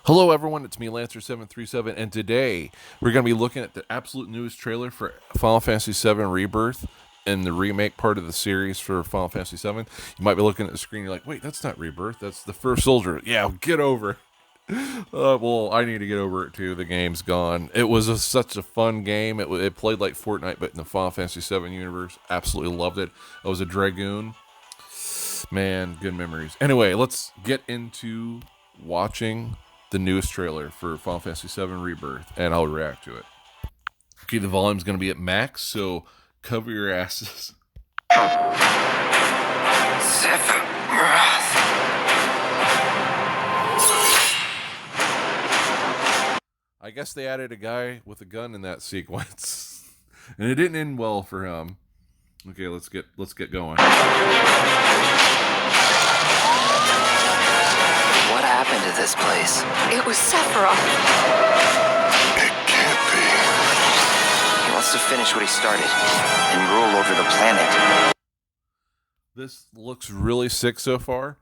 Hello, everyone. It's me, Lancer737, and today we're going to be looking at the absolute newest trailer for Final Fantasy VII Rebirth and the remake part of the series for Final Fantasy VII. You might be looking at the screen, you're like, wait, that's not Rebirth, that's the First Soldier. Yeah, get over it. Well, I need to get over it too. The game's gone. It was such a fun game. It played like Fortnite, but in the Final Fantasy VII universe. Absolutely loved it. I was a Dragoon. Man, good memories. Anyway, let's get into watching the newest trailer for Final Fantasy VII Rebirth, and I'll react to it. Okay, the volume's going to be at max, so cover your asses. I guess they added a guy with a gun in that sequence, and it didn't end well for him. Okay, let's get going. What happened to this place? It was Sephiroth. It can't be. He wants to finish what he started and rule over the planet. This looks really sick so far.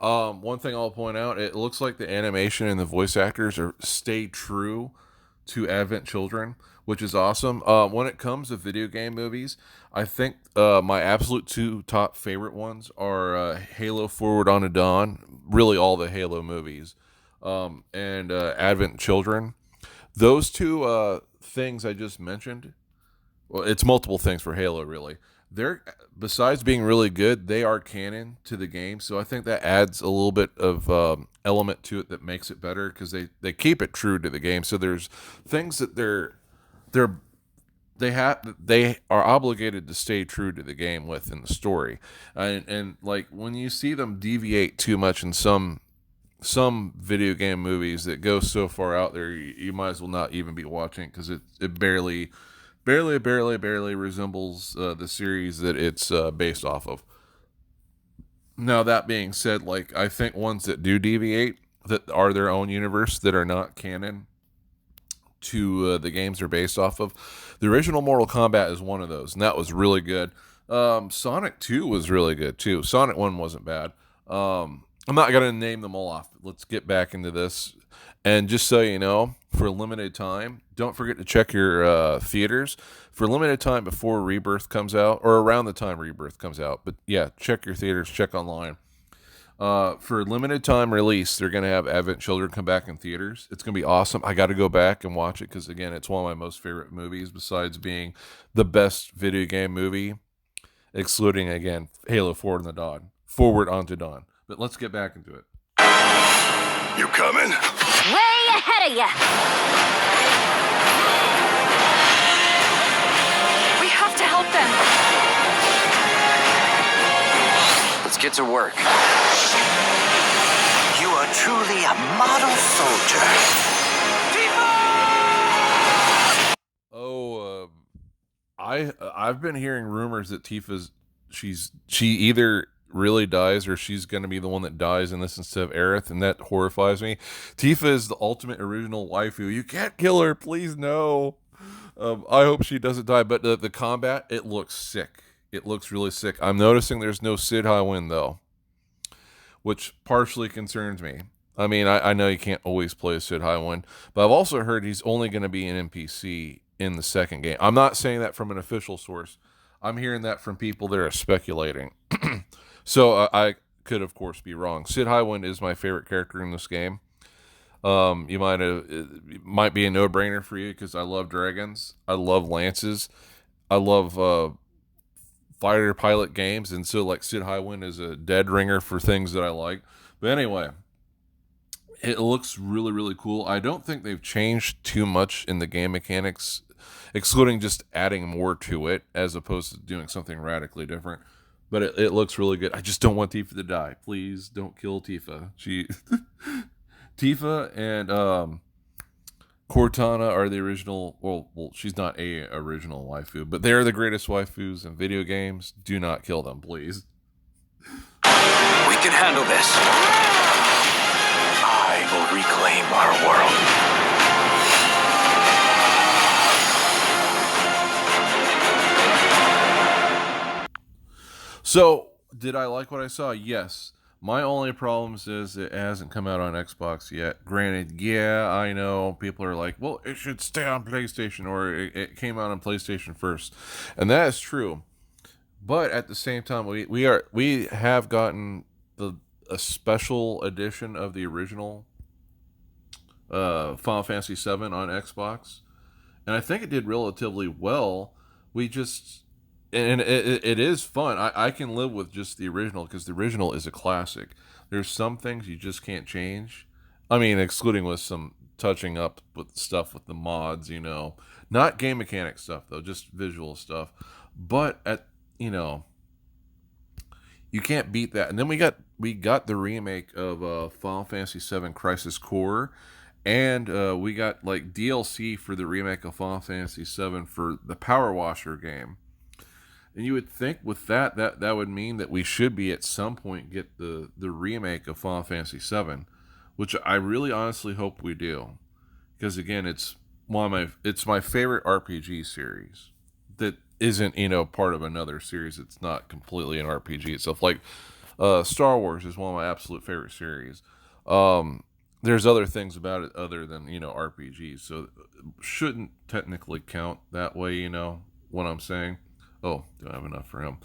One thing I'll point out, it looks like the animation and the voice actors stay true to Advent Children, which is awesome. When it comes to video game movies, I think my absolute two top favorite ones are Halo Forward Unto Dawn, really all the Halo movies, and Advent Children. Those two things I just mentioned, well, it's multiple things for Halo, really. They're, besides being really good, they are canon to the game, so I think that adds a little bit of element to it that makes it better, because they keep it true to the game. So there's things that they are obligated to stay true to the game with in the story, and like when you see them deviate too much in some video game movies that go so far out there, you might as well not even be watching it, because it barely resembles the series that it's based off of. Now, that being said, like, I think ones that do deviate, that are their own universe, that are not canon to the games they're based off of, the original Mortal Kombat is one of those, and that was really good. Sonic 2 was really good too. Sonic 1 wasn't bad. I'm not going to name them all off. Let's get back into this. And just so you know, for a limited time, don't forget to check your theaters. For a limited time before Rebirth comes out, or around the time Rebirth comes out. But yeah, check your theaters, check online. For a limited time release, they're going to have Advent Children come back in theaters. It's going to be awesome. I got to go back and watch it, because, again, it's one of my most favorite movies, besides being the best video game movie, excluding, again, Halo Forward Unto Dawn. But let's get back into it. You coming? Way ahead of ya! We have to help them! Let's get to work. You are truly a model soldier. Oh, I've been hearing rumors that she either really dies, or she's going to be the one that dies in this instead of Aerith, and that horrifies me. Tifa is the ultimate original waifu. You can't kill her, please, no. I hope she doesn't die, but the combat, it looks sick. It looks really sick. I'm noticing there's no Sid Highwind, though, which partially concerns me. I mean, I know you can't always play Sid Highwind, but I've also heard he's only going to be an NPC in the second game. I'm not saying that from an official source. I'm hearing that from people that are speculating. So I could, of course, be wrong. Sid Highwind is my favorite character in this game. It might be a no-brainer for you, because I love dragons. I love lances. I love fighter pilot games, and so like Sid Highwind is a dead ringer for things that I like. But anyway, it looks really, really cool. I don't think they've changed too much in the game mechanics, excluding just adding more to it as opposed to doing something radically different. But it looks really good. I just don't want Tifa to die. Please don't kill Tifa. Tifa and Cortana are the original. Well, she's not a original waifu, but they are the greatest waifus in video games. Do not kill them, please. We can handle this. I will reclaim our world. So, did I like what I saw? Yes. My only problems is it hasn't come out on Xbox yet. Granted, yeah, I know people are like, well, it should stay on PlayStation, or it came out on PlayStation first, and that is true. But at the same time, we have gotten the a special edition of the original Final Fantasy VII on Xbox, and I think it did relatively well. We just and it is fun. I can live with just the original because the original is a classic. There's some things you just can't change. I mean, excluding with some touching up with stuff with the mods, not game mechanic stuff though, just visual stuff. But at you know, you can't beat that. And then we got the remake of Final Fantasy VII Crisis Core, and we got like DLC for the remake of Final Fantasy VII for the Power Washer game. And you would think with that would mean that we should be at some point get the remake of Final Fantasy VII, which I really honestly hope we do, because again, it's my favorite RPG series that isn't part of another series. It's not completely an RPG itself. Like Star Wars is one of my absolute favorite series. There's other things about it other than RPGs, so shouldn't technically count that way. What I'm saying. Oh, do I have enough for him?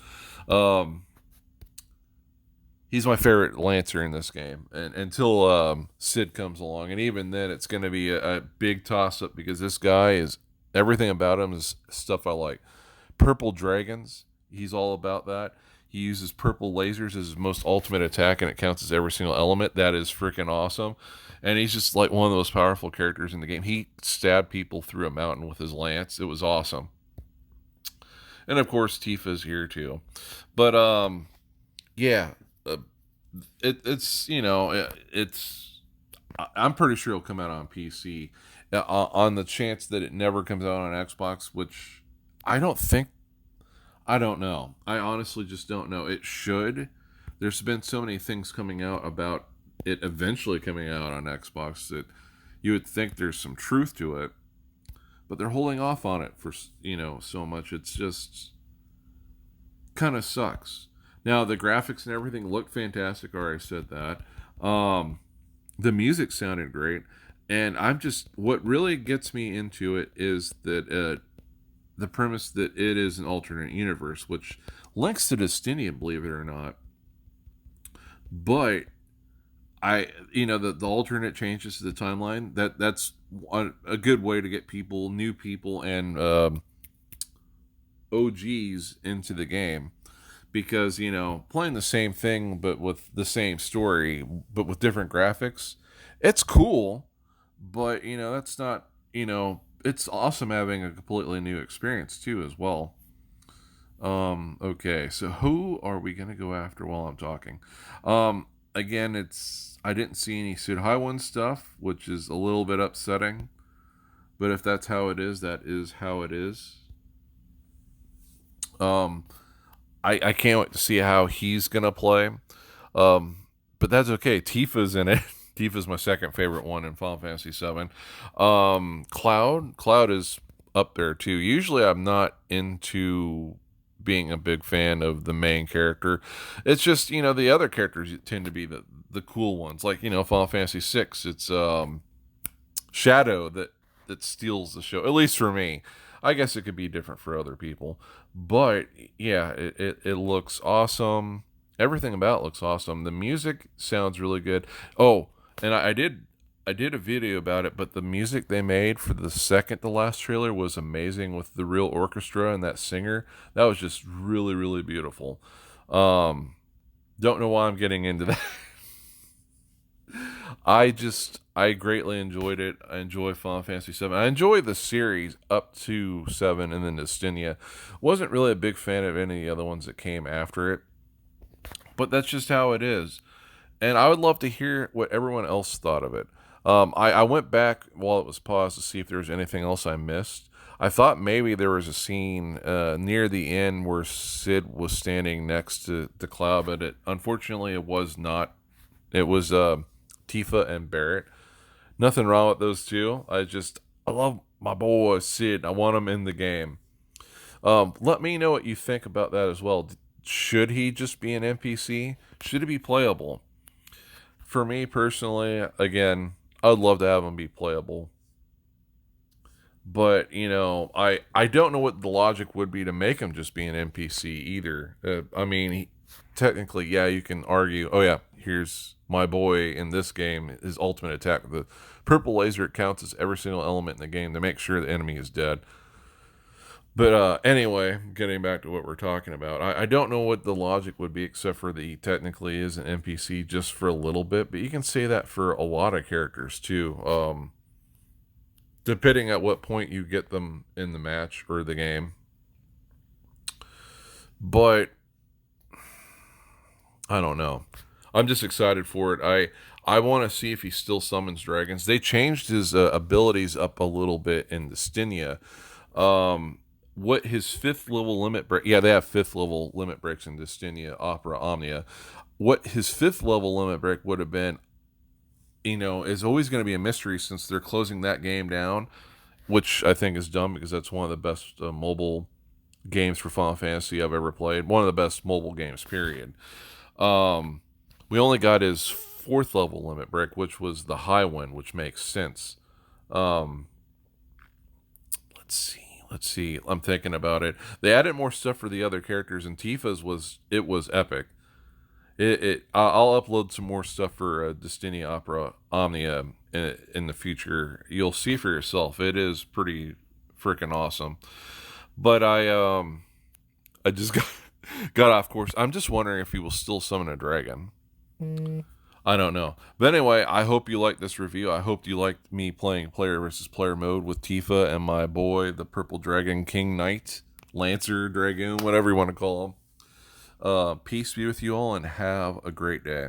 He's my favorite Lancer in this game, and until Sid comes along, and even then, it's going to be a big toss up because this guy is everything about him is stuff I like. Purple dragons, he's all about that. He uses purple lasers as his most ultimate attack, and it counts as every single element. That is freaking awesome. And he's just like one of the most powerful characters in the game. He stabbed people through a mountain with his lance. It was awesome. And of course, Tifa's here too. But yeah, it's. I'm pretty sure it'll come out on PC. On the chance that it never comes out on Xbox, which I don't think. I don't know. I honestly just don't know. It should. There's been so many things coming out about it eventually coming out on Xbox that you would think there's some truth to it, but they're holding off on it for so much. It's just kind of sucks. Now the graphics and everything look fantastic. I already said that. The music sounded great, and what really gets me into it is that the premise that it is an alternate universe, which links to Destinian, believe it or not. But the alternate changes to the timeline. That's a good way to get new people, and OGs into the game, because playing the same thing but with the same story but with different graphics, it's cool. But that's not it's awesome having a completely new experience too as well. Okay, so who are we gonna go after while I'm talking? Again, I didn't see any Sid Highwind stuff, which is a little bit upsetting. But if that's how it is, that is how it is. I can't wait to see how he's gonna play. But that's okay. Tifa's in it. Tifa's my second favorite one in Final Fantasy VII. Cloud is up there too. Usually, I'm not into being a big fan of the main character. It's just the other characters tend to be the cool ones. Like Final Fantasy VI. It's Shadow that steals the show. At least for me. I guess it could be different for other people. But yeah, it looks awesome. Everything about it looks awesome. The music sounds really good. Oh, and I did a video about it, but the music they made for the second to last trailer was amazing with the real orchestra and that singer. That was just really, really beautiful. Don't know why I'm getting into that. I greatly enjoyed it. I enjoy Final Fantasy VII. I enjoy the series up to 7 and then Destinia. Wasn't really a big fan of any of the other ones that came after it. But that's just how it is. And I would love to hear what everyone else thought of it. I went back while it was paused to see if there was anything else I missed. I thought maybe there was a scene near the end where Sid was standing next to the Cloud, but unfortunately it was not. It was Tifa and Barrett. Nothing wrong with those two. I love my boy Sid. I want him in the game. Let me know what you think about that as well. Should he just be an NPC? Should he be playable? For me personally, again, I'd love to have him be playable. But, I don't know what the logic would be to make him just be an NPC either. I mean, technically, yeah, you can argue, oh yeah, here's my boy in this game, his ultimate attack. The purple laser, it counts as every single element in the game to make sure the enemy is dead. But anyway, getting back to what we're talking about, I don't know what the logic would be except for that he technically is an NPC just for a little bit. But you can say that for a lot of characters too, depending at what point you get them in the match or the game. But I don't know. I'm just excited for it. I want to see if he still summons dragons. They changed his abilities up a little bit in Dystinia. What his 5th level limit break? Yeah, they have 5th level limit breaks in Dystinia, Opera, Omnia. What his 5th level limit break would have been, is always going to be a mystery since they're closing that game down, which I think is dumb because that's one of the best mobile games for Final Fantasy I've ever played. One of the best mobile games, period. We only got his 4th level limit break, which was the high one, which makes sense. Let's see. I'm thinking about it. They added more stuff for the other characters, and Tifa's was epic. I'll upload some more stuff for Dystinia Opera Omnia in the future. You'll see for yourself. It is pretty freaking awesome. But I just got off course. I'm just wondering if he will still summon a dragon. I don't know. But anyway, I hope you liked this review. I hope you liked me playing player versus player mode with Tifa and my boy, the Purple Dragon King Knight, Lancer, Dragoon, whatever you want to call him. Peace be with you all and have a great day.